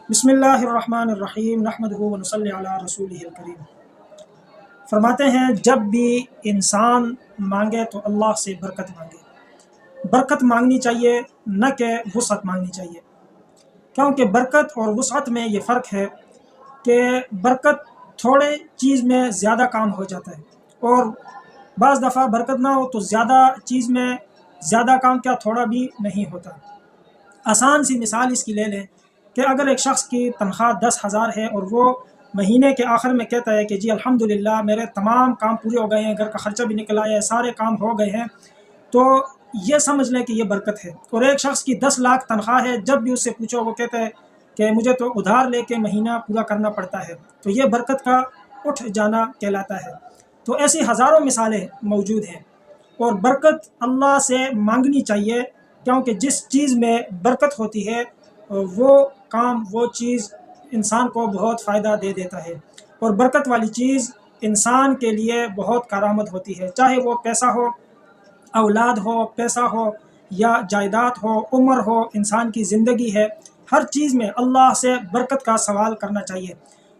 بسم اللہ الرحمن الرحیم نحمدہ و نصلی علی رسولہ الکریم۔ فرماتے ہیں جب بھی انسان مانگے تو اللہ سے برکت مانگے۔ برکت مانگنی چاہیے نہ کہ وسعت مانگنی چاہیے، کیونکہ برکت اور وسعت میں یہ فرق ہے کہ برکت تھوڑے چیز میں زیادہ کام ہو جاتا ہے، اور بعض دفعہ برکت نہ ہو تو زیادہ چیز میں زیادہ کام کیا تھوڑا بھی نہیں ہوتا۔ آسان سی مثال اس کی لے لیں کہ اگر ایک شخص کی تنخواہ 10,000 ہے اور وہ مہینے کے آخر میں کہتا ہے کہ جی الحمدللہ میرے تمام کام پورے ہو گئے ہیں، گھر کا خرچہ بھی نکل آیا ہے، سارے کام ہو گئے ہیں، تو یہ سمجھ لیں کہ یہ برکت ہے۔ اور ایک شخص کی 10 لاکھ تنخواہ ہے، جب بھی اس سے پوچھو وہ کہتا ہے کہ مجھے تو ادھار لے کے مہینہ پورا کرنا پڑتا ہے، تو یہ برکت کا اٹھ جانا کہلاتا ہے۔ تو ایسی ہزاروں مثالیں موجود ہیں، اور برکت اللہ سے مانگنی چاہیے، کیونکہ جس چیز میں برکت ہوتی ہے وہ کام وہ چیز انسان کو بہت فائدہ دے دیتا ہے، اور برکت والی چیز انسان کے لیے بہت کارآمد ہوتی ہے، چاہے وہ پیسہ ہو، اولاد ہو، پیسہ ہو یا جائیداد ہو، عمر ہو، انسان کی زندگی ہے، ہر چیز میں اللہ سے برکت کا سوال کرنا چاہیے۔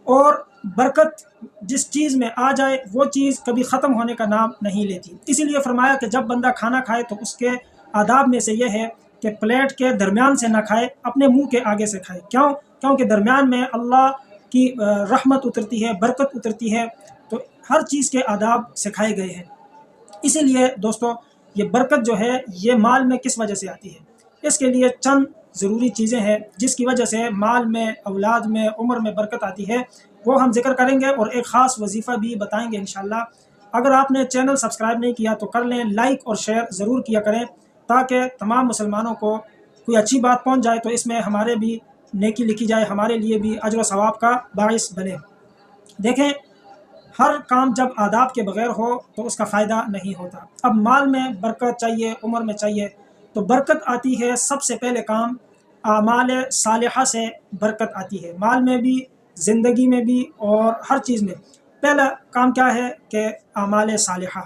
اور برکت جس چیز میں آ جائے وہ چیز کبھی ختم ہونے کا نام نہیں لیتی، اسی لیے فرمایا کہ جب بندہ کھانا کھائے تو اس کے آداب میں سے یہ ہے کہ پلیٹ کے درمیان سے نہ کھائے، اپنے منہ کے آگے سے کھائے۔ کیونکہ درمیان میں اللہ کی رحمت اترتی ہے، برکت اترتی ہے، تو ہر چیز کے آداب سکھائے گئے ہیں۔ اسی لیے دوستو یہ برکت جو ہے یہ مال میں کس وجہ سے آتی ہے، اس کے لیے چند ضروری چیزیں ہیں جس کی وجہ سے مال میں، اولاد میں، عمر میں برکت آتی ہے، وہ ہم ذکر کریں گے، اور ایک خاص وظیفہ بھی بتائیں گے انشاءاللہ۔ اگر آپ نے چینل سبسکرائب نہیں کیا تو کر لیں، لائک اور شیئر ضرور کیا کریں تاکہ تمام مسلمانوں کو کوئی اچھی بات پہنچ جائے تو اس میں ہمارے بھی نیکی لکھی جائے، ہمارے لیے بھی اجر و ثواب کا باعث بنے۔ دیکھیں، ہر کام جب آداب کے بغیر ہو تو اس کا فائدہ نہیں ہوتا۔ اب مال میں برکت چاہیے، عمر میں چاہیے، تو برکت آتی ہے سب سے پہلے کام اعمال صالحہ سے برکت آتی ہے، مال میں بھی، زندگی میں بھی، اور ہر چیز میں۔ پہلا کام کیا ہے کہ اعمال صالحہ،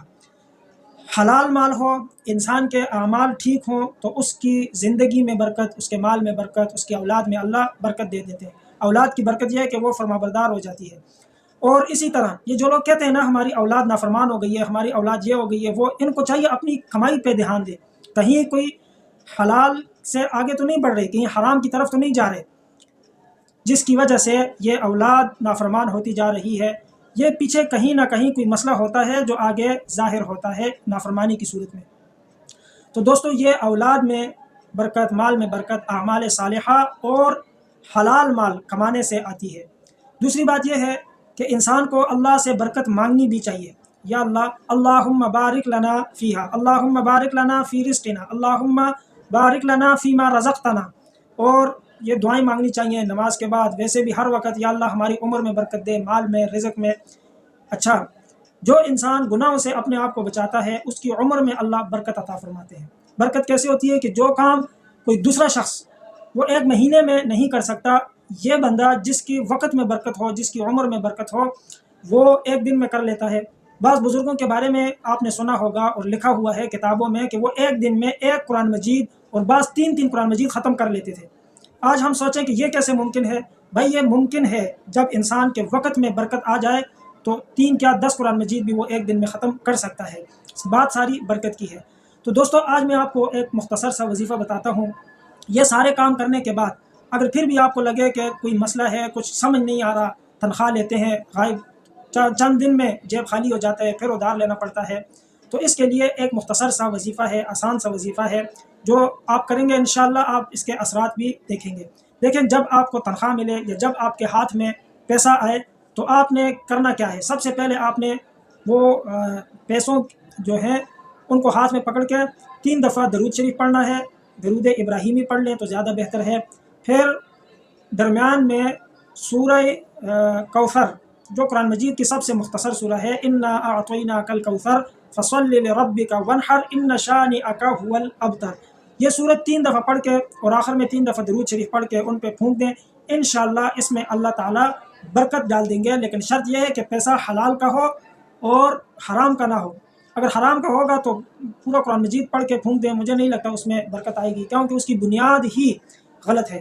حلال مال ہو، انسان کے اعمال ٹھیک ہوں تو اس کی زندگی میں برکت، اس کے مال میں برکت، اس کی اولاد میں اللہ برکت دے دیتے ہیں۔ اولاد کی برکت یہ ہے کہ وہ فرمانبردار ہو جاتی ہے۔ اور اسی طرح یہ جو لوگ کہتے ہیں نا ہماری اولاد نافرمان ہو گئی ہے، ہماری اولاد یہ ہو گئی ہے، وہ ان کو چاہیے اپنی کمائی پہ دھیان دے، کہیں کوئی حلال سے آگے تو نہیں بڑھ رہے، کہیں حرام کی طرف تو نہیں جا رہے، جس کی وجہ سے یہ اولاد نافرمان ہوتی جا رہی ہے۔ یہ پیچھے کہیں نہ کہیں کوئی مسئلہ ہوتا ہے جو آگے ظاہر ہوتا ہے نافرمانی کی صورت میں۔ تو دوستو یہ اولاد میں برکت، مال میں برکت اعمال صالحہ اور حلال مال کمانے سے آتی ہے۔ دوسری بات یہ ہے کہ انسان کو اللہ سے برکت مانگنی بھی چاہیے۔ یا اللہ، اللہم بارک لنا فیہا، اللہم بارک لنا فی رزقنا، اللہم بارک لنا فیما رزقتنا، اور یہ دعائیں مانگنی چاہیے نماز کے بعد، ویسے بھی ہر وقت، یا اللہ ہماری عمر میں برکت دے، مال میں، رزق میں۔ اچھا، جو انسان گناہوں سے اپنے آپ کو بچاتا ہے اس کی عمر میں اللہ برکت عطا فرماتے ہیں۔ برکت کیسے ہوتی ہے کہ جو کام کوئی دوسرا شخص وہ ایک مہینے میں نہیں کر سکتا، یہ بندہ جس کی وقت میں برکت ہو، جس کی عمر میں برکت ہو، وہ ایک دن میں کر لیتا ہے۔ بعض بزرگوں کے بارے میں آپ نے سنا ہوگا اور لکھا ہوا ہے کتابوں میں کہ وہ ایک دن میں ایک قرآن مجید اور بعض تین قرآن مجید ختم کر لیتے تھے۔ آج ہم سوچیں کہ یہ کیسے ممکن ہے؟ بھائی یہ ممکن ہے جب انسان کے وقت میں برکت آ جائے تو 3 کیا 10 قرآن مجید بھی وہ ایک دن میں ختم کر سکتا ہے۔ بات ساری برکت کی ہے۔ تو دوستو آج میں آپ کو ایک مختصر سا وظیفہ بتاتا ہوں۔ یہ سارے کام کرنے کے بعد اگر پھر بھی آپ کو لگے کہ کوئی مسئلہ ہے، کچھ سمجھ نہیں آ رہا، تنخواہ لیتے ہیں، غائب چند دن میں جیب خالی ہو جاتا ہے، پھر ادھار لینا پڑتا ہے، تو اس کے لیے ایک مختصر سا وظیفہ ہے، آسان سا وظیفہ ہے، جو آپ کریں گے انشاءاللہ آپ اس کے اثرات بھی دیکھیں گے۔ دیکھیں، جب آپ کو تنخواہ ملے یا جب آپ کے ہاتھ میں پیسہ آئے تو آپ نے کرنا کیا ہے؟ سب سے پہلے آپ نے وہ پیسوں جو ہیں ان کو ہاتھ میں پکڑ کے 3 دفعہ درود شریف پڑھنا ہے، درود ابراہیمی پڑھ لیں تو زیادہ بہتر ہے۔ پھر درمیان میں سورہ کوثر جو قرآن مجید کی سب سے مختصر سورہ ہے، انا اعطیناک الکوثر فصل لربک وانحر ان شانئک هو الابتر، یہ سورت 3 دفعہ پڑھ کے اور آخر میں 3 دفعہ درود شریف پڑھ کے ان پہ پھونک دیں، انشاءاللہ اس میں اللہ تعالیٰ برکت ڈال دیں گے۔ لیکن شرط یہ ہے کہ پیسہ حلال کا ہو اور حرام کا نہ ہو۔ اگر حرام کا ہوگا تو پورا قرآن مجید پڑھ کے پھونک دیں، مجھے نہیں لگتا اس میں برکت آئے گی، کیونکہ اس کی بنیاد ہی غلط ہے۔